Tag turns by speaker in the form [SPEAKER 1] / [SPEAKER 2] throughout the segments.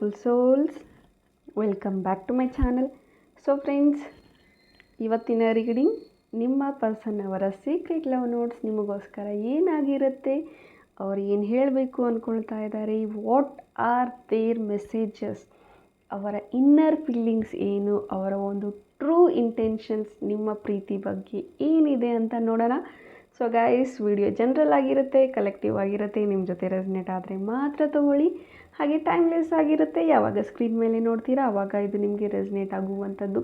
[SPEAKER 1] Beautiful souls, welcome back to my channel. So friends, ಇವತ್ತಿನ reading ನಿಮ್ಮ person ಅವರ secret love notes ನಿಮಗೋಸ್ಕರ ಏನಾಗಿರುತ್ತೆ, ಅವ್ರು ಏನು ಹೇಳಬೇಕು ಅಂದ್ಕೊಳ್ತಾ ಇದ್ದಾರೆ, ವಾಟ್ ಆರ್ ದೇರ್ ಮೆಸೇಜಸ್, ಅವರ ಇನ್ನರ್ ಫೀಲಿಂಗ್ಸ್ ಏನು, ಅವರ ಒಂದು ಟ್ರೂ ಇಂಟೆನ್ಷನ್ಸ್ ನಿಮ್ಮ ಪ್ರೀತಿ ಬಗ್ಗೆ ಏನಿದೆ ಅಂತ ನೋಡೋಣ. ಸೊ ಗೈಸ್, ವಿಡಿಯೋ ಜನರಲ್ ಆಗಿರುತ್ತೆ, ಕಲೆಕ್ಟಿವ್ ಆಗಿರುತ್ತೆ, ನಿಮ್ಮ ಜೊತೆ ರೆಸನೇಟ್ ಆದರೆ ಮಾತ್ರ ತೊಗೊಳ್ಳಿ. ಹಾಗೆ ಟೈಮ್ಲೆಸ್ ಆಗಿರುತ್ತೆ, ಯಾವಾಗ ಸ್ಕ್ರೀನ್ ಮೇಲೆ ನೋಡ್ತೀರಾ ಆವಾಗ ಇದು ನಿಮಗೆ ರೆಸನೇಟ್ ಆಗುವಂಥದ್ದು.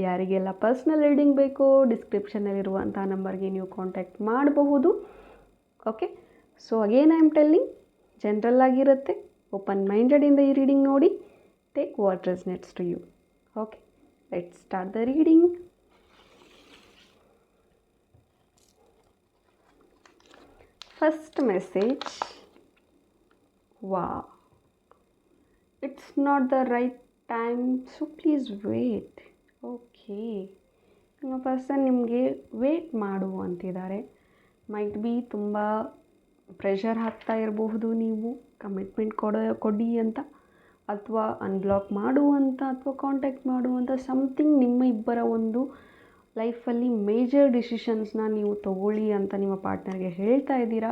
[SPEAKER 1] ಯಾರಿಗೆಲ್ಲ ಪರ್ಸ್ನಲ್ ರೀಡಿಂಗ್ ಬೇಕೋ ಡಿಸ್ಕ್ರಿಪ್ಷನಲ್ಲಿರುವಂಥ ನಂಬರ್ಗೆ ನೀವು ಕಾಂಟ್ಯಾಕ್ಟ್ ಮಾಡಬಹುದು. Okay, so again I am telling, general ಆಗಿರುತ್ತೆ, ಓಪನ್ ಮೈಂಡೆಡಿಂದ ಈ ರೀಡಿಂಗ್ ನೋಡಿ, take what resonates to you. Okay, let's start the reading. First message, wow, it's not the right time, so please wait. Okay, ನಿಮ್ಮ person ನಿಮಗೆ wait ಮಾಡು ಅಂತಿದ್ದಾರೆ. Might be ತುಂಬ pressure ಹಾಕ್ತಾ ಇರಬಹುದು, ನೀವು ಕಮಿಟ್ಮೆಂಟ್ ಕೊಡಿ ಅಂತ, ಅಥವಾ ಅನ್ಬ್ಲಾಕ್ ಮಾಡು ಅಂತ, ಅಥವಾ ಕಾಂಟ್ಯಾಕ್ಟ್ ಮಾಡು ಅಂತ, ಸಮಥಿಂಗ್ ನಿಮ್ಮ ಇಬ್ಬರ ಒಂದು ಲೈಫಲ್ಲಿ ಮೇಜರ್ ಡಿಸಿಷನ್ಸ್ನ ನೀವು ತಗೊಳ್ಳಿ ಅಂತ ನಿಮ್ಮ ಪಾರ್ಟ್ನರ್ಗೆ ಹೇಳ್ತಾ ಇದ್ದೀರಾ.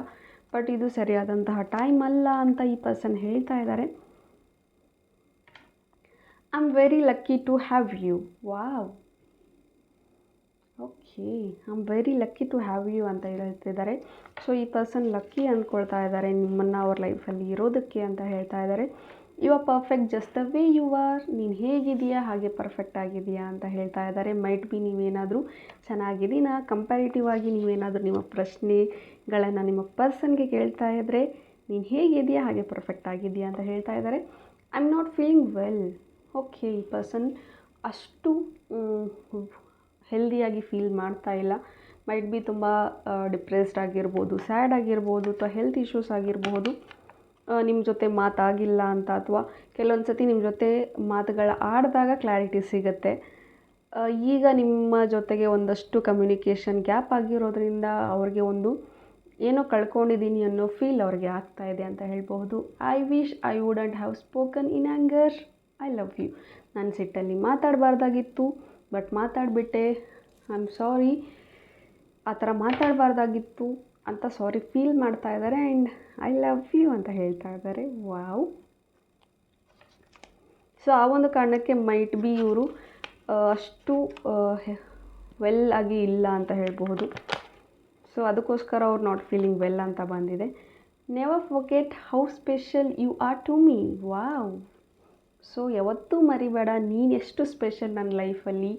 [SPEAKER 1] ಬಟ್ ಇದು ಸರಿಯಾದಂತಹ ಟೈಮ್ ಅಲ್ಲ ಅಂತ ಈ ಪರ್ಸನ್ ಹೇಳ್ತಾ ಇದ್ದಾರೆ. I am very lucky to have you. Wow, okay, I am very lucky to have you ಅಂತ ಹೇಳ್ತಿದ್ದಾರೆ. ಸೊ ಈ ಪರ್ಸನ್ ಲಕ್ಕಿ ಅಂದ್ಕೊಳ್ತಾ ಇದ್ದಾರೆ ನಿಮ್ಮನ್ನು ಅವ್ರ ಲೈಫಲ್ಲಿ ಇರೋದಕ್ಕೆ ಅಂತ ಹೇಳ್ತಾ ಇದ್ದಾರೆ. You are perfect just the way you are. ನೀನು ಹೇಗಿದೆಯಾ ಹಾಗೆ ಪರ್ಫೆಕ್ಟ್ ಆಗಿದೆಯಾ ಅಂತ ಹೇಳ್ತಾ ಇದ್ದಾರೆ. ಮೈಟ್ ಬಿ ನೀವೇನಾದರೂ ಚೆನ್ನಾಗಿದ್ದೀನಾ, ಕಂಪ್ಯಾರಿಟಿವ್ ಆಗಿ ನೀವೇನಾದರೂ ನಿಮ್ಮ ಪ್ರಶ್ನೆಗಳನ್ನು ನಿಮ್ಮ ಪರ್ಸನ್ಗೆ ಕೇಳ್ತಾ ಇದ್ದರೆ, ನೀನು ಹೇಗಿದೆಯಾ ಹಾಗೆ ಪರ್ಫೆಕ್ಟ್ ಆಗಿದೆಯಾ ಅಂತ ಹೇಳ್ತಾ ಇದ್ದಾರೆ. I am not feeling well. Okay, ಈ ಪರ್ಸನ್ ಅಷ್ಟು ಹೆಲ್ದಿಯಾಗಿ ಫೀಲ್ ಮಾಡ್ತಾ ಇಲ್ಲ. ಮೈಟ್ ಬಿ ತುಂಬ ಡಿಪ್ರೆಸ್ಡ್ ಆಗಿರ್ಬೋದು, ಸ್ಯಾಡ್ ಆಗಿರ್ಬೋದು, ಅಥವಾ ಹೆಲ್ತ್ ಇಶ್ಯೂಸ್ ಆಗಿರಬಹುದು. ನಿಮ್ಮ ಜೊತೆ ಮಾತಾಗಿಲ್ಲ ಅಂತ, ಅಥವಾ ಕೆಲವೊಂದು ಸತಿ ನಿಮ್ಮ ಜೊತೆ ಮಾತುಗಳ ಆಡಿದಾಗ ಕ್ಲಾರಿಟಿ ಸಿಗುತ್ತೆ. ಈಗ ನಿಮ್ಮ ಜೊತೆಗೆ ಒಂದಷ್ಟು ಕಮ್ಯುನಿಕೇಷನ್ ಗ್ಯಾಪ್ ಆಗಿರೋದ್ರಿಂದ ಅವ್ರಿಗೆ ಒಂದು ಏನೋ ಕಳ್ಕೊಂಡಿದ್ದೀನಿ ಅನ್ನೋ ಫೀಲ್ ಅವ್ರಿಗೆ ಆಗ್ತಾ ಇದೆ ಅಂತ ಹೇಳ್ಬಹುದು. I wish I wouldn't have spoken in anger, I love you. ನಾನು ಸಿಟ್ಟಲ್ಲಿ ಮಾತಾಡಬಾರ್ದಾಗಿತ್ತು, ಬಟ್ ಮಾತಾಡಿಬಿಟ್ಟೆ, ಐ ಆಮ್ ಸಾರಿ, ಆ ಥರ ಮಾತಾಡಬಾರ್ದಾಗಿತ್ತು ಅಂತ ಸಾರಿ ಫೀಲ್ ಮಾಡ್ತಾ ಇದ್ದಾರೆ. ಆ್ಯಂಡ್ ಐ ಲವ್ ಯು ಅಂತ ಹೇಳ್ತಾ ಇದ್ದಾರೆ. ವಾವ್. ಸೊ ಆ ಒಂದು ಕಾರಣಕ್ಕೆ ಮೈಟ್ ಬಿ ಇವರು ಅಷ್ಟು ವೆಲ್ ಆಗಿ ಇಲ್ಲ ಅಂತ ಹೇಳಬಹುದು. ಸೊ ಅದಕ್ಕೋಸ್ಕರ ಅವ್ರು ನಾಟ್ ಫೀಲಿಂಗ್ ವೆಲ್ ಅಂತ ಬಂದಿದೆ. Never forget how special you are to me. Wow. So ಯಾವತ್ತೂ ಮರಿಬೇಡ, ನೀನು ಎಷ್ಟು ಸ್ಪೆಷಲ್ ನನ್ನ ಲೈಫಲ್ಲಿ,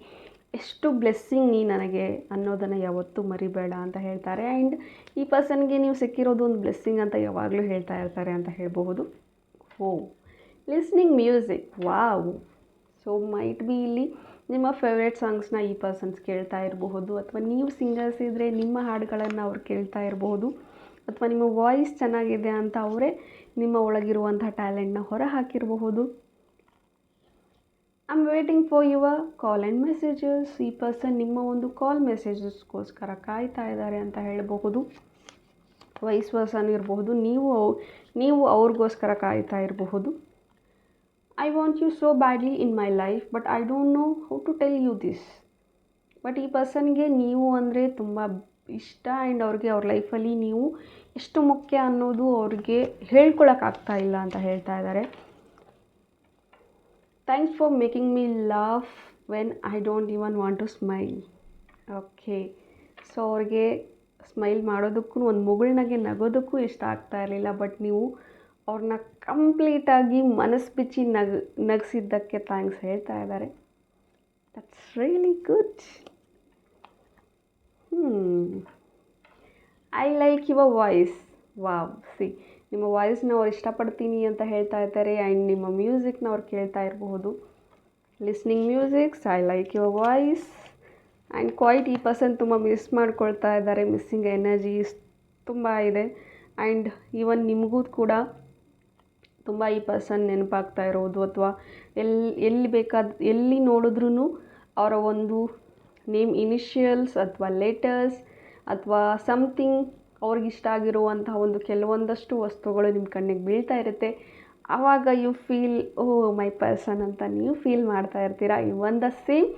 [SPEAKER 1] ಎಷ್ಟು ಬ್ಲೆಸ್ಸಿಂಗ್ ನೀ ನನಗೆ ಅನ್ನೋದನ್ನು ಯಾವತ್ತೂ ಮರಿಬೇಡ ಅಂತ ಹೇಳ್ತಾರೆ. ಆ್ಯಂಡ್ ಈ ಪರ್ಸನ್ಗೆ ನೀವು ಸಿಕ್ಕಿರೋದು ಒಂದು ಬ್ಲೆಸ್ಸಿಂಗ್ ಅಂತ ಯಾವಾಗಲೂ ಹೇಳ್ತಾ ಇರ್ತಾರೆ ಅಂತ ಹೇಳಬಹುದು. Oh, listening music. Wow. So might be ಇಲ್ಲಿ ನಿಮ್ಮ ಫೇವ್ರೇಟ್ ಸಾಂಗ್ಸ್ನ ಈ ಪರ್ಸನ್ಸ್ ಕೇಳ್ತಾ ಇರಬಹುದು, ಅಥವಾ ನೀವು ಸಿಂಗರ್ಸ್ ಇದ್ದರೆ ನಿಮ್ಮ ಹಾಡುಗಳನ್ನು ಅವ್ರು ಕೇಳ್ತಾ ಇರಬಹುದು, ಅಥವಾ ನಿಮ್ಮ ವಾಯ್ಸ್ ಚೆನ್ನಾಗಿದೆ ಅಂತ ಅವರೇ ನಿಮ್ಮ ಒಳಗಿರುವಂಥ ಟ್ಯಾಲೆಂಟ್ನ ಹೊರ ಹಾಕಿರಬಹುದು. I am waiting for your call and messages. ಈ ಪರ್ಸನ್ ನಿಮ್ಮ ಒಂದು ಕಾಲ್ ಮೆಸೇಜಸ್ಗೋಸ್ಕರ ಕಾಯ್ತಾ ಇದ್ದಾರೆ ಅಂತ ಹೇಳಬಹುದು. ವೈಸ್ ವರ್ಸನೂ ಇರಬಹುದು, ನೀವು ಅವ್ರಿಗೋಸ್ಕರ ಕಾಯ್ತಾ ಇರಬಹುದು. I want you so badly in my life, but I don't know how to tell you this. But ಈ ಪರ್ಸನ್ಗೆ ನೀವು ಅಂದರೆ ತುಂಬ ಇಷ್ಟ, ಆ್ಯಂಡ್ ಅವ್ರಿಗೆ ಅವ್ರ ಲೈಫಲ್ಲಿ ನೀವು ಎಷ್ಟು ಮುಖ್ಯ ಅನ್ನೋದು ಅವ್ರಿಗೆ ಹೇಳ್ಕೊಳಕ್ಕಾಗ್ತಾ ಇಲ್ಲ ಅಂತ ಹೇಳ್ತಾ ಇದ್ದಾರೆ. Thanks for making me laugh when I don't even want to smile. Okay, so ಅವ್ರಿಗೆ ಸ್ಮೈಲ್ ಮಾಡೋದಕ್ಕೂ, ಒಂದು ಮುಗುಳ್ನಾಗೆ ನಗೋದಕ್ಕೂ ಇಷ್ಟ ಆಗ್ತಾ ಇರಲಿಲ್ಲ, ಬಟ್ ನೀವು ಅವ್ರನ್ನ ಕಂಪ್ಲೀಟಾಗಿ ಮನಸ್ಸು ಬಿಚ್ಚಿ ನಗಿಸಿದ್ದಕ್ಕೆ ಥ್ಯಾಂಕ್ಸ್ ಹೇಳ್ತಾ ಇದ್ದಾರೆ. That's really good. I like your voice. Wow. C, ನಿಮ್ಮ ವಾಯ್ಸ್ನ ಅವ್ರು ಇಷ್ಟಪಡ್ತೀನಿ ಅಂತ ಹೇಳ್ತಾ ಇದ್ದಾರೆ. ಆ್ಯಂಡ್ ನಿಮ್ಮ ಮ್ಯೂಸಿಕ್ನ ಅವ್ರು ಕೇಳ್ತಾ ಇರಬಹುದು. Listening musics, I like your voice. And quite ಈ ಪರ್ಸನ್ ತುಂಬ ಮಿಸ್ ಮಾಡ್ಕೊಳ್ತಾ ಇದ್ದಾರೆ. ಮಿಸ್ಸಿಂಗ್ ಎನರ್ಜೀಸ್ ತುಂಬ ಇದೆ. ಆ್ಯಂಡ್ ಈವನ್ ನಿಮಗೂ ಕೂಡ ತುಂಬ ಈ ಪರ್ಸನ್ ನೆನಪಾಗ್ತಾ ಇರೋದು, ಅಥವಾ ಎಲ್ಲಿ ನೋಡಿದ್ರೂ ಅವರ ಒಂದು ನೇಮ್ ಇನಿಷಿಯಲ್ಸ್ ಅಥವಾ ಲೆಟರ್ಸ್ ಅಥವಾ ಸಮಥಿಂಗ್ ಅವ್ರಿಗಿಷ್ಟ ಆಗಿರುವಂತಹ ಒಂದು ಕೆಲವೊಂದಷ್ಟು ವಸ್ತುಗಳು ನಿಮ್ಮ ಕಣ್ಣಿಗೆ ಬೀಳ್ತಾ ಇರುತ್ತೆ. ಆವಾಗ you feel oh my person ಅಂತ ನೀವು ಫೀಲ್ ಮಾಡ್ತಾ ಇರ್ತೀರ. ಇವನ್ ದ ಸೇಮ್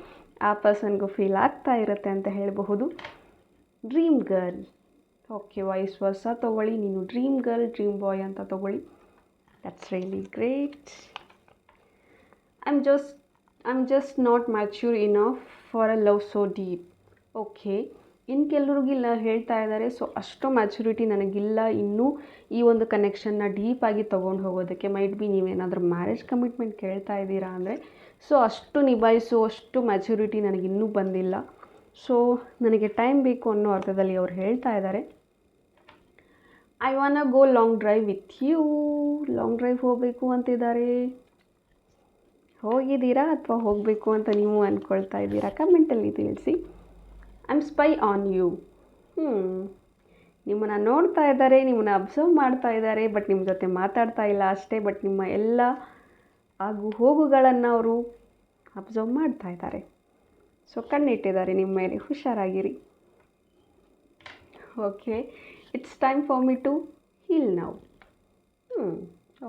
[SPEAKER 1] ಆ ಪರ್ಸನ್ಗೂ ಫೀಲ್ ಆಗ್ತಾ ಇರುತ್ತೆ ಅಂತ ಹೇಳಬಹುದು. ಡ್ರೀಮ್ ಗರ್ಲ್, ಓಕೆ ವೈಸ್ ವರ್ಸ ತೊಗೊಳ್ಳಿ, ನೀನು ಡ್ರೀಮ್ ಗರ್ಲ್ ಡ್ರೀಮ್ ಬಾಯ್ ಅಂತ ತೊಗೊಳ್ಳಿ. That's really great. I'm just not mature enough for a love so deep. Okay, ಇನ್ನು ಕೆಲವ್ರಿಗಿಲ್ಲ ಹೇಳ್ತಾ ಇದ್ದಾರೆ, ಸೊ ಅಷ್ಟು ಮ್ಯಾಚುರಿಟಿ ನನಗಿಲ್ಲ ಇನ್ನೂ ಈ ಒಂದು ಕನೆಕ್ಷನ್ನ ಡೀಪಾಗಿ ತೊಗೊಂಡು ಹೋಗೋದಕ್ಕೆ. ಮೈಟ್ ಬಿ ನೀವೇನಾದರೂ ಮ್ಯಾರೇಜ್ ಕಮಿಟ್ಮೆಂಟ್ ಕೇಳ್ತಾ ಇದ್ದೀರಾ ಅಂದರೆ ಸೊ ಅಷ್ಟು ನಿಭಾಯಿಸೋ ಅಷ್ಟು ಮ್ಯಾಚುರಿಟಿ ನನಗಿನ್ನೂ ಬಂದಿಲ್ಲ. ಸೊ ನನಗೆ ಟೈಮ್ ಬೇಕು ಅನ್ನೋ ಅರ್ಥದಲ್ಲಿ ಅವ್ರು ಹೇಳ್ತಾ ಇದ್ದಾರೆ. I wanna go long drive with you. Long drive ಹೋಗಬೇಕು ಅಂತಿದ್ದಾರೆ. ಹೋಗಿದ್ದೀರಾ ಅಥವಾ ಹೋಗಬೇಕು ಅಂತ ನೀವು ಅಂದ್ಕೊಳ್ತಾ ಇದ್ದೀರಾ? ಕಮೆಂಟಲ್ಲಿ ತಿಳಿಸಿ. I am spy on you. ನಿಮ್ಮನ್ನು ನೋಡ್ತಾ ಇದ್ದಾರೆ, ನಿಮ್ಮನ್ನು ಅಬ್ಸರ್ವ್ ಮಾಡ್ತಾ ಇದ್ದಾರೆ, ಬಟ್ ನಿಮ್ಮ ಜೊತೆ ಮಾತಾಡ್ತಾ ಇಲ್ಲ ಅಷ್ಟೇ. ಬಟ್ ನಿಮ್ಮ ಎಲ್ಲ ಆಗು ಹೋಗುಗಳನ್ನು ಅವರು ಅಬ್ಸರ್ವ್ ಮಾಡ್ತಾ ಇದ್ದಾರೆ. ಸೊ ಕಣ್ಣಿಟ್ಟಿದ್ದಾರೆ ನಿಮ್ಮ ಮೇಲೆ, ಹುಷಾರಾಗಿರಿ. Okay, it's time for me to heal now.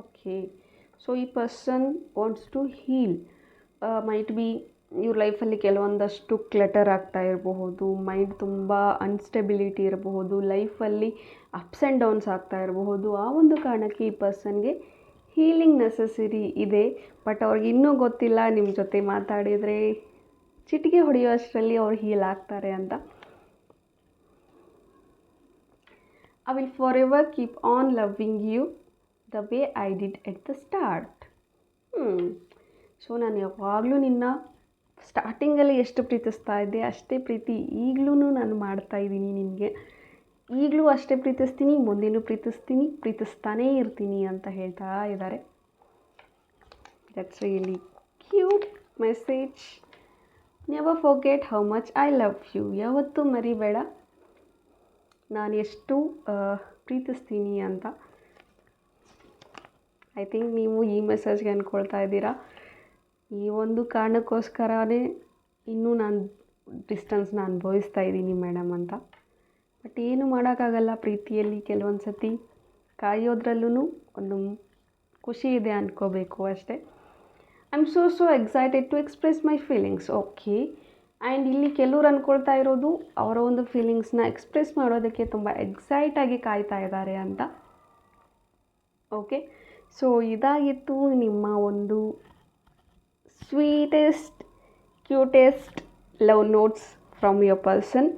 [SPEAKER 1] Okay, so ಈ person wants to heal. Might be ಇವ್ರ ಲೈಫಲ್ಲಿ ಕೆಲವೊಂದಷ್ಟು ಕ್ಲಟರ್ ಆಗ್ತಾ ಇರಬಹುದು, ಮೈಂಡ್ ತುಂಬ ಅನ್ಸ್ಟೆಬಿಲಿಟಿ ಇರಬಹುದು, ಲೈಫಲ್ಲಿ ಅಪ್ಸ್ ಆ್ಯಂಡ್ ಡೌನ್ಸ್ ಆಗ್ತಾ ಇರಬಹುದು. ಆ ಒಂದು ಕಾರಣಕ್ಕೆ ಈ ಪರ್ಸನ್ಗೆ ಹೀಲಿಂಗ್ ನೆಸೆಸರಿ ಇದೆ. ಬಟ್ ಅವ್ರಿಗೆ ಇನ್ನೂ ಗೊತ್ತಿಲ್ಲ, ನಿಮ್ಮ ಜೊತೆ ಮಾತಾಡಿದರೆ ಚಿಟಿಕೆ ಹೊಡೆಯೋಷ್ಟರಲ್ಲಿ ಅವ್ರು ಹೀಲ್ ಆಗ್ತಾರೆ ಅಂತ. I will forever keep on loving you the way I did at the start. So ನಾನು ಯಾವಾಗಲೂ ನಿನ್ನ ಸ್ಟಾರ್ಟಿಂಗಲ್ಲಿ ಎಷ್ಟು ಪ್ರೀತಿಸ್ತಾ ಇದ್ದೆ ಅಷ್ಟೇ ಪ್ರೀತಿ ಈಗಲೂ ನಾನು ಮಾಡ್ತಾಯಿದ್ದೀನಿ ನಿನಗೆ. ಈಗಲೂ ಅಷ್ಟೇ ಪ್ರೀತಿಸ್ತೀನಿ, ಮುಂದೇನೂ ಪ್ರೀತಿಸ್ತೀನಿ, ಪ್ರೀತಿಸ್ತಾನೇ ಇರ್ತೀನಿ ಅಂತ ಹೇಳ್ತಾ ಇದ್ದಾರೆ. That's really cute message. Never forget how much I love you. ಯಾವತ್ತೂ ಮರಿಬೇಡ ನಾನು ಎಷ್ಟು ಪ್ರೀತಿಸ್ತೀನಿ ಅಂತ. ಐ ಥಿಂಕ್ ನೀವು ಈ ಮೆಸೇಜ್ಗೆ ಅಂದ್ಕೊಳ್ತಾ ಇದ್ದೀರಾ, ಈ ಒಂದು ಕಾರಣಕ್ಕೋಸ್ಕರನೇ ಇನ್ನೂ ನಾನು ಡಿಸ್ಟೆನ್ಸ್ನ ಅನುಭವಿಸ್ತಾ ಇದ್ದೀನಿ ಮೇಡಮ್ ಅಂತ. ಬಟ್ ಏನು ಮಾಡೋಕ್ಕಾಗಲ್ಲ, ಪ್ರೀತಿಯಲ್ಲಿ ಕೆಲವೊಂದು ಸತಿ ಕಾಯೋದ್ರಲ್ಲೂ ಒಂದು ಖುಷಿ ಇದೆ ಅಂದ್ಕೋಬೇಕು ಅಷ್ಟೇ. I am so excited to express my feelings. Okay, and ಇಲ್ಲಿ ಕೆಲವ್ರು ಅಂದ್ಕೊಳ್ತಾ ಇರೋದು ಅವರ ಒಂದು ಫೀಲಿಂಗ್ಸ್ನ ಎಕ್ಸ್ಪ್ರೆಸ್ ಮಾಡೋದಕ್ಕೆ ತುಂಬ ಎಕ್ಸೈಟಾಗಿ ಕಾಯ್ತಾ ಇದ್ದಾರೆ ಅಂತ. ಓಕೆ, ಸೊ ಇದಾಗಿತ್ತು ನಿಮ್ಮ ಒಂದು sweetest cutest love notes from your person.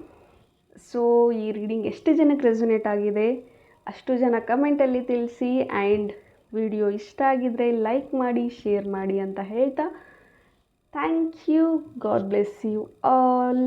[SPEAKER 1] So ಈ ರೀಡಿಂಗ್ ಎಷ್ಟು ಜನಕ್ಕೆ ರೆಸೊನೇಟ್ ಆಗಿದೆ ಅಷ್ಟು ಜನ ಕಮೆಂಟಲ್ಲಿ ತಿಳಿಸಿ. ಆ್ಯಂಡ್ ವಿಡಿಯೋ ಇಷ್ಟ ಆಗಿದ್ದರೆ ಲೈಕ್ ಮಾಡಿ, ಶೇರ್ ಮಾಡಿ ಅಂತ ಹೇಳ್ತಾ thank you. God bless you all.